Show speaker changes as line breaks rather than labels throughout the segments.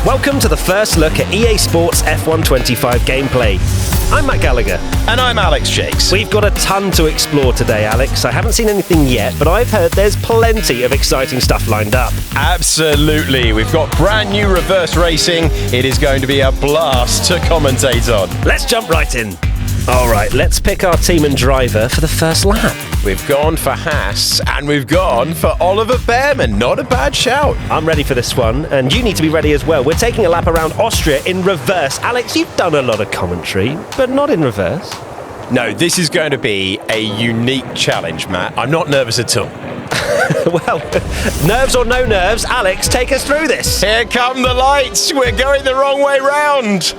Welcome to the first look at EA Sports F1 25 gameplay. I'm Matt Gallagher.
And I'm Alex Jacques.
We've got a ton to explore today, Alex. I haven't seen anything yet, but I've heard there's plenty of exciting stuff lined up.
Absolutely. We've got brand new reverse racing. It is going to be a blast to commentate on.
Let's jump right in. All right, let's pick our team and driver for the first lap.
We've gone for Haas and we've gone for Oliver Behrman. Not a bad shout.
I'm ready for this one, and you need to be ready as well. We're taking a lap around Austria in reverse. Alex, you've done a lot of commentary, but not in reverse.
No, this is going to be a unique challenge, Matt. I'm not nervous at all.
Well, nerves or no nerves, Alex, take us through this.
Here come the lights. We're going the wrong way round.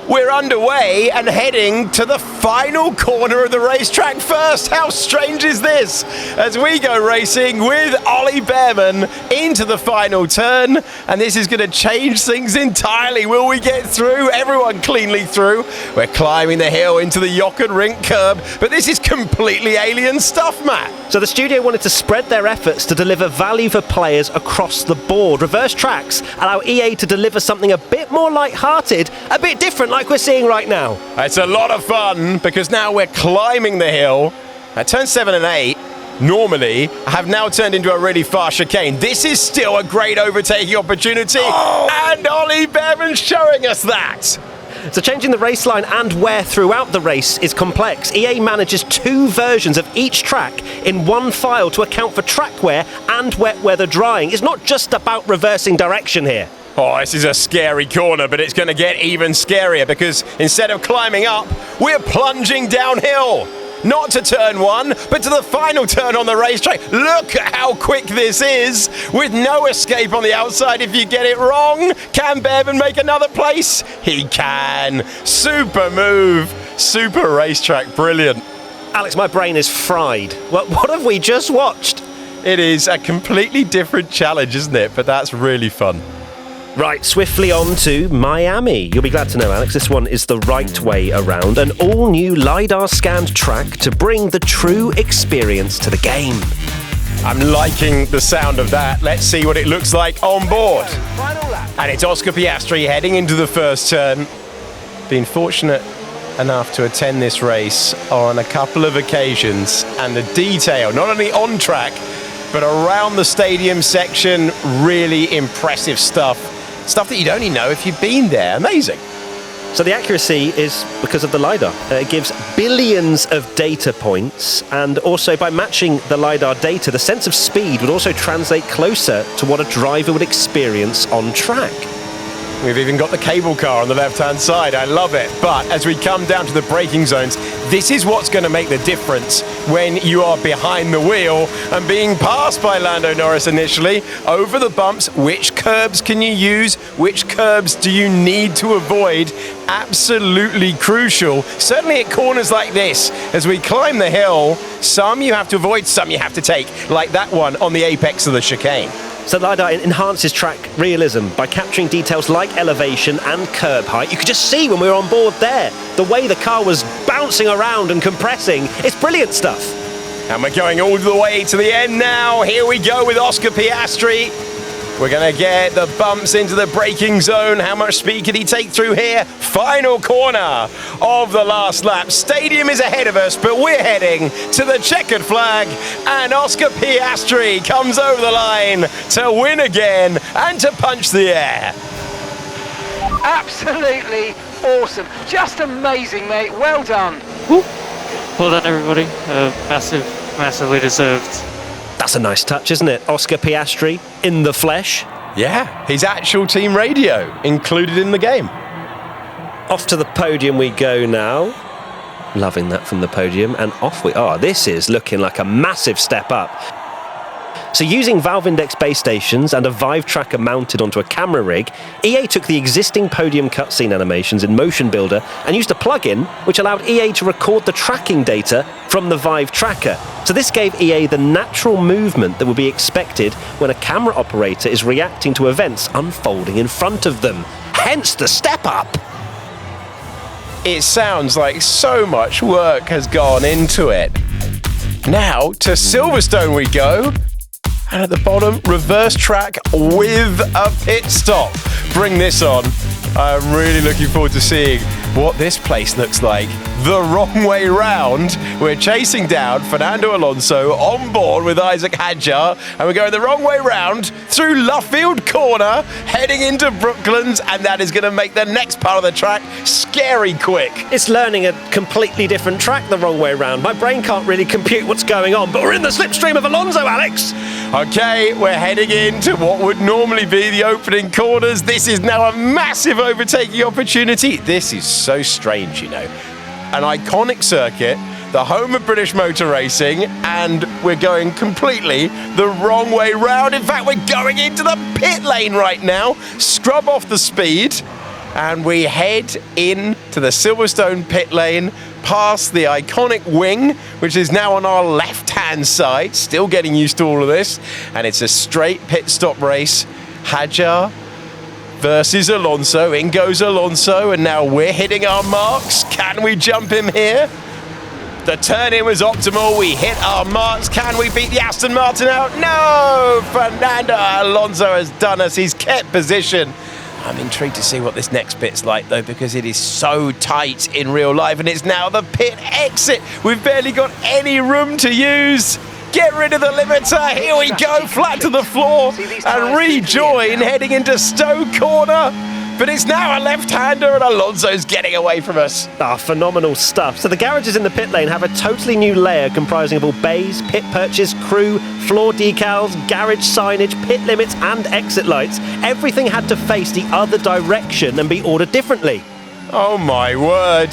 We're underway and heading to the final corner of the racetrack first. How strange is this? As we go racing with Ollie Behrman into the final turn, and this is going to change things entirely. Will we get through? Everyone cleanly through. We're climbing the hill into the Jochen Rindt curb, but this is completely alien stuff, Matt.
So the studio wanted to spread their efforts to deliver value for players across the board. Reverse tracks allow EA to deliver something a bit more light-hearted, a bit different like we're seeing right now.
It's a lot of fun because now we're climbing the hill. Turn 7 and 8 normally have now turned into a really fast chicane. This is still a great overtaking opportunity, and Ollie Behrman's showing us that.
So changing the race line and wear throughout the race is complex. EA manages two versions of each track in one file to account for track wear and wet weather drying. It's not just about reversing direction here.
Oh, this is a scary corner, but it's going to get even scarier because instead of climbing up, we're plunging downhill. Not to turn 1, but to the final turn on the racetrack. Look at how quick this is, with no escape on the outside if you get it wrong. Can Behrman make another place? He can. Super move, super racetrack, brilliant.
Alex, my brain is fried. What have we just watched?
It is a completely different challenge, isn't it? But that's really fun.
Right, swiftly on to Miami. You'll be glad to know, Alex, this one is the right way around. An all-new LIDAR scanned track to bring the true experience to the game.
I'm liking the sound of that. Let's see what it looks like on board. And it's Oscar Piastri heading into the first turn. Been fortunate enough to attend this race on a couple of occasions, and the detail, not only on track, but around the stadium section, really impressive stuff. Stuff that you'd only know if you'd been there. Amazing.
So the accuracy is because of the LIDAR. It gives billions of data points, and also by matching the LIDAR data, the sense of speed would also translate closer to what a driver would experience on track.
We've even got the cable car on the left-hand side. I love it. But as we come down to the braking zones, this is what's going to make the difference when you are behind the wheel and being passed by Lando Norris initially. Over the bumps, which curbs can you use? Which curbs do you need to avoid? Absolutely crucial. Certainly at corners like this, as we climb the hill, some you have to avoid, some you have to take, like that one on the apex of the chicane.
So LIDAR enhances track realism by capturing details like elevation and curb height. You could just see when we were on board there, the way the car was bouncing around and compressing. It's brilliant stuff.
And we're going all the way to the end now. Here we go with Oscar Piastri. We're going to get the bumps into the braking zone. How much speed can he take through here? Final corner of the last lap. Stadium is ahead of us, but we're heading to the checkered flag. And Oscar Piastri comes over the line to win again and to punch the air.
Absolutely awesome. Just amazing, mate. Well done.
Woo. Well done, everybody. Massively deserved.
That's a nice touch, isn't it? Oscar Piastri in the flesh.
Yeah, his actual team radio included in the game.
Off to the podium we go now. Loving that from the podium, and off we are. This is looking like a massive step up. So using Valve Index base stations and a Vive tracker mounted onto a camera rig, EA took the existing podium cutscene animations in Motion Builder and used a plugin which allowed EA to record the tracking data from the Vive tracker. So this gave EA the natural movement that would be expected when a camera operator is reacting to events unfolding in front of them. Hence the step up.
It sounds like so much work has gone into it. Now to Silverstone we go. And at the bottom, reverse track with a pit stop. Bring this on. I'm really looking forward to seeing what this place looks like. The wrong way round. We're chasing down Fernando Alonso on board with Isaac Hadjar, and we're going the wrong way round through Luffield Corner, heading into Brooklands, and that is going to make the next part of the track scary quick.
It's learning a completely different track the wrong way round. My brain can't really compute what's going on, but we're in the slipstream of Alonso, Alex.
Okay, we're heading into what would normally be the opening corners. This is now a massive overtaking opportunity. This is so strange, you know. An iconic circuit, the home of British motor racing, and we're going completely the wrong way round. In fact, we're going into the pit lane right now. Scrub off the speed, and we head into the Silverstone pit lane, past the iconic wing, which is now on our left-hand side. Still getting used to all of this, and it's a straight pit stop race. Hadjar versus Alonso. In goes Alonso, and now we're hitting our marks. Can we jump him here? The turn-in was optimal. We hit our marks. Can we beat the Aston Martin out? No! Fernando Alonso has done us. He's kept position. I'm intrigued to see what this next bit's like, though, because it is so tight in real life, and it's now the pit exit. We've barely got any room to use. Get rid of the limiter. Here we go, flat to the floor, and rejoin heading into Stowe Corner. But it's now a left-hander, and Alonso's getting away from us.
Phenomenal stuff. So the garages in the pit lane have a totally new layer comprising of all bays, pit perches, crew, floor decals, garage signage, pit limits, and exit lights. Everything had to face the other direction and be ordered differently.
Oh my word.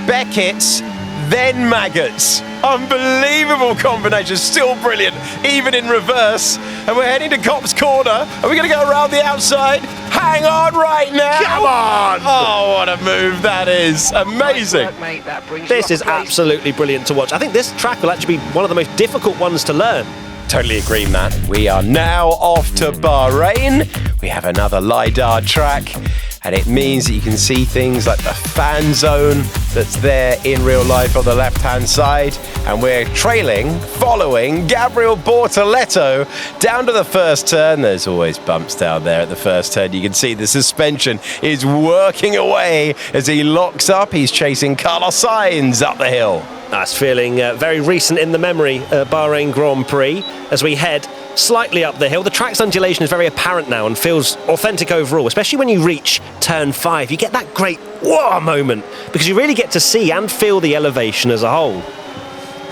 Beckett's, then maggots. Unbelievable combination, still brilliant, even in reverse. And we're heading to Copse Corner. Are we going to go around the outside? Hang on right now.
Come on!
Oh, what a move that is. Amazing.
Nice work, mate. That brings
This
you
is
up a place.
absolutely brilliant to watch. I think this track will actually be one of the most difficult ones to learn.
Totally agree, Matt. We are now off to Bahrain. We have another LIDAR track, and it means that you can see things like the fan zone that's there in real life on the left-hand side. And we're following Gabriel Bortoletto down to the first turn. There's always bumps down there at the first turn. You can see the suspension is working away as he locks up. He's chasing Carlos Sainz up the hill.
That's feeling very recent in the memory, Bahrain Grand Prix, as we head slightly up the hill. The track's undulation is very apparent now and feels authentic overall, especially when you reach turn 5. You get that great whoa moment because you really get to see and feel the elevation as a whole.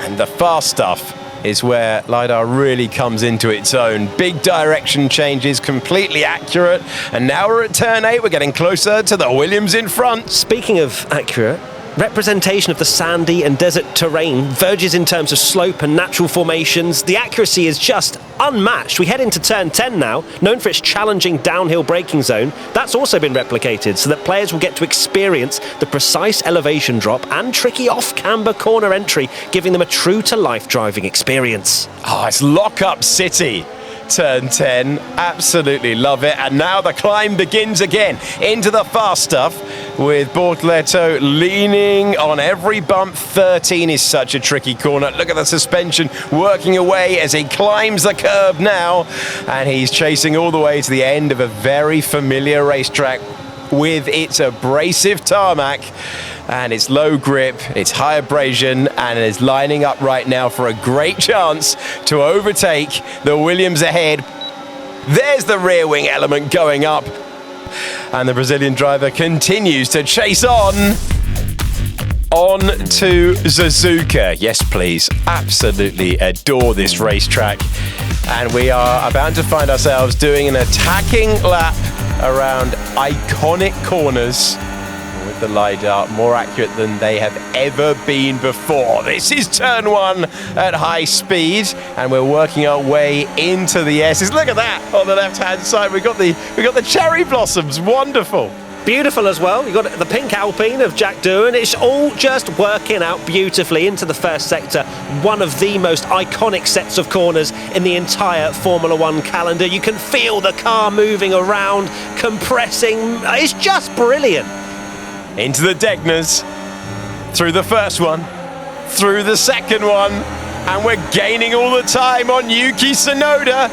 And the fast stuff is where LIDAR really comes into its own. Big direction changes, completely accurate. And now we're at turn 8. We're getting closer to the Williams in front.
Speaking of accurate, representation of the sandy and desert terrain verges in terms of slope and natural formations. The accuracy is just unmatched. We head into turn 10 now, known for its challenging downhill braking zone. That's also been replicated so that players will get to experience the precise elevation drop and tricky off-camber corner entry, giving them a true-to-life driving experience.
Oh, it's Lock-Up City. Turn 10, absolutely love it. And now the climb begins again into the fast stuff with Bortoletto leaning on every bump. 13 is such a tricky corner. Look at the suspension working away as he climbs the curb now, and he's chasing all the way to the end of a very familiar racetrack with its abrasive tarmac and its low grip, its high abrasion, and is lining up right now for a great chance to overtake the Williams ahead. There's the rear wing element going up, and the Brazilian driver continues to chase on to Suzuka. Yes, please. Absolutely adore this racetrack. And we are about to find ourselves doing an attacking lap around iconic corners with the LIDAR, more accurate than they have ever been before. This is turn 1 at high speed, and we're working our way into the S's. Look at that on the left-hand side. We got the cherry blossoms. Wonderful.
Beautiful as well. You've got the pink Alpine of Jacques. It's all just working out beautifully into the first sector. One of the most iconic sets of corners in the entire Formula One calendar. You can feel the car moving around, compressing. It's just brilliant.
Into the Degners, through the first one, through the second one, And we're gaining all the time on Yuki Tsunoda.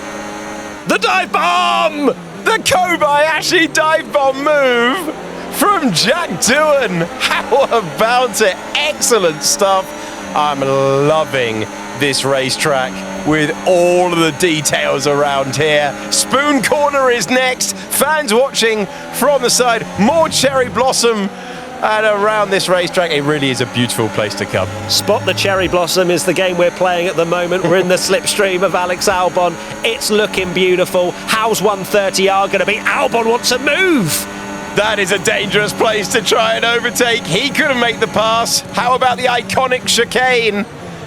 The dive bomb!
The Kobayashi dive bomb move from Jacques Doohan. How about it? Excellent stuff. I'm loving this racetrack with all of the details around here. Spoon Corner is next. Fans watching from the side. More cherry blossom. And around this racetrack, it really is a beautiful place to come.
Spot the Cherry Blossom is the game we're playing at the moment. We're in the slipstream of Alex Albon. It's looking beautiful. How's 130R going to be? Albon wants a move.
That is a dangerous place to try and overtake. He couldn't make the pass. How about the iconic chicane?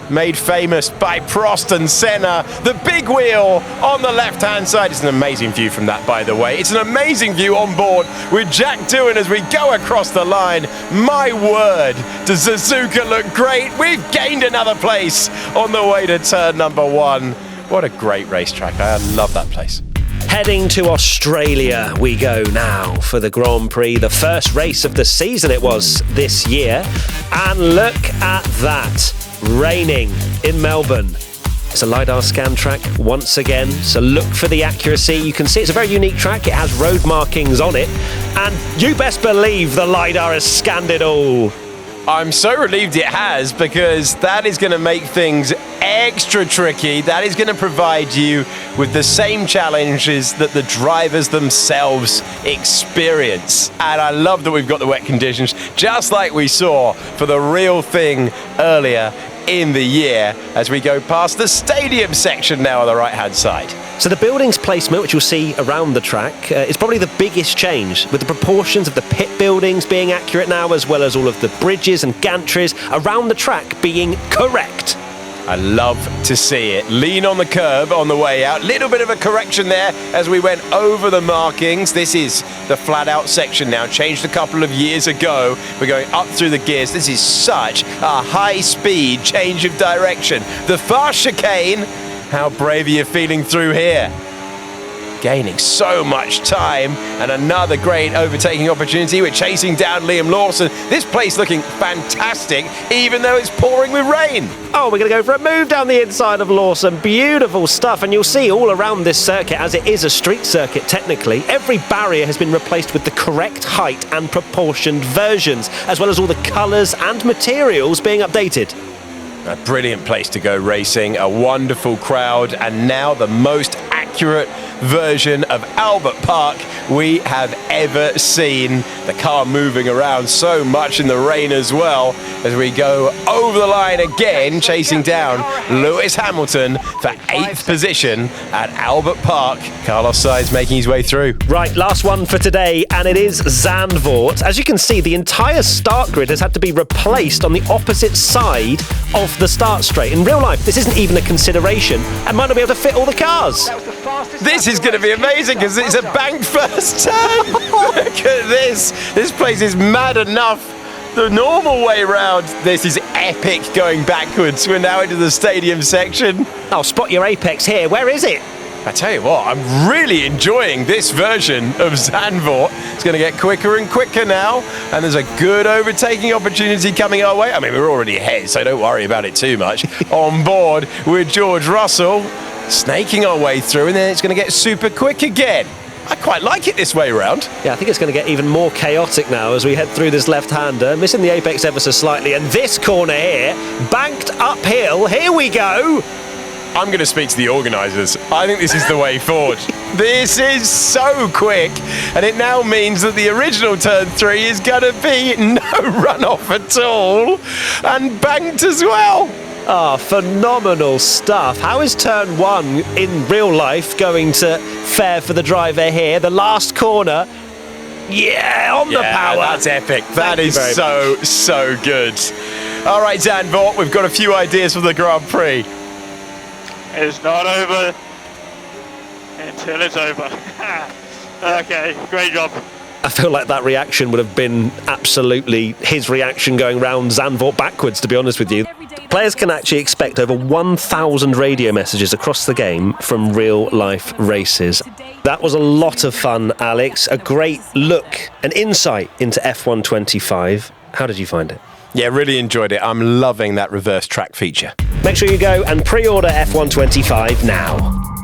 Made famous by Prost and Senna. The big wheel on the left-hand side. It's an amazing view from that, by the way. It's an amazing view on board with Jacques Doohan as we go across the line. My word, does Suzuka look great? We've gained another place on the way to turn number 1. What a great racetrack. I love that place.
Heading to Australia we go now for the Grand Prix, the first race of the season it was this year. And look at that, raining in Melbourne. It's a LIDAR scan track once again, so look for the accuracy. You can see it's a very unique track, it has road markings on it, and you best believe the LIDAR has scanned it all.
I'm so relieved it has, because that is going to make things extra tricky. That is going to provide you with the same challenges that the drivers themselves experience. And I love that we've got the wet conditions, just like we saw for the real thing earlier in the year, as we go past the stadium section now on the right-hand side.
So the building's placement, which you'll see around the track, is probably the biggest change, with the proportions of the pit buildings being accurate now, as well as all of the bridges and gantries around the track being correct.
I love to see it. Lean on the curb on the way out. Little bit of a correction there as we went over the markings. This is the flat out section now. Changed a couple of years ago. We're going up through the gears. This is such a high speed change of direction. The fast chicane. How brave are you feeling through here? Gaining so much time, and another great overtaking opportunity. We're chasing down Liam Lawson. This place looking fantastic, even though it's pouring with rain.
Oh, we're going to go for a move down the inside of Lawson. Beautiful stuff, and you'll see all around this circuit, as it is a street circuit technically, every barrier has been replaced with the correct height and proportioned versions, as well as all the colours and materials being updated.
A brilliant place to go racing, a wonderful crowd, and now the most accurate version of Albert Park we have ever seen. The car moving around so much in the rain as well, as we go over the line again, chasing down Lewis Hamilton for 8th position at Albert Park. Carlos Sainz making his way through.
Right, last one for today, and it is Zandvoort. As you can see, the entire start grid has had to be replaced on the opposite side of the start straight. In real life, this isn't even a consideration and might not be able to fit all the cars.
This is going to be amazing, because it's a banked first turn. Look at this. This place is mad enough. The normal way round. This is epic going backwards. We're now into the stadium section.
I'll spot your apex here. Where is it?
I tell you what, I'm really enjoying this version of Zandvoort. It's going to get quicker and quicker now, and there's a good overtaking opportunity coming our way. I mean, we're already ahead, so don't worry about it too much. On board with George Russell, snaking our way through, and then it's going to get super quick again. I quite like it this way round.
Yeah, I think it's going to get even more chaotic now as we head through this left-hander, missing the apex ever so slightly, and this corner here, banked uphill. Here we go.
I'm going to speak to the organisers. I think this is the way forward. This is so quick, and it now means that the original turn 3 is going to be no runoff at all, and banked as well.
Ah, phenomenal stuff. How is turn 1 in real life going to fare for the driver here? The last corner. Yeah, on the power.
That's epic. That is so good. All right, Zandvoort, we've got a few ideas for the Grand Prix.
It's not over until it's over. Okay, great job.
I feel like that reaction would have been absolutely his reaction going round Zandvoort backwards, to be honest with you. Players can actually expect over 1,000 radio messages across the game from real-life races. That was a lot of fun, Alex. A great look, an insight into F1 25. How did you find it?
Yeah, really enjoyed it. I'm loving that reverse track feature.
Make sure you go and pre-order F125 now.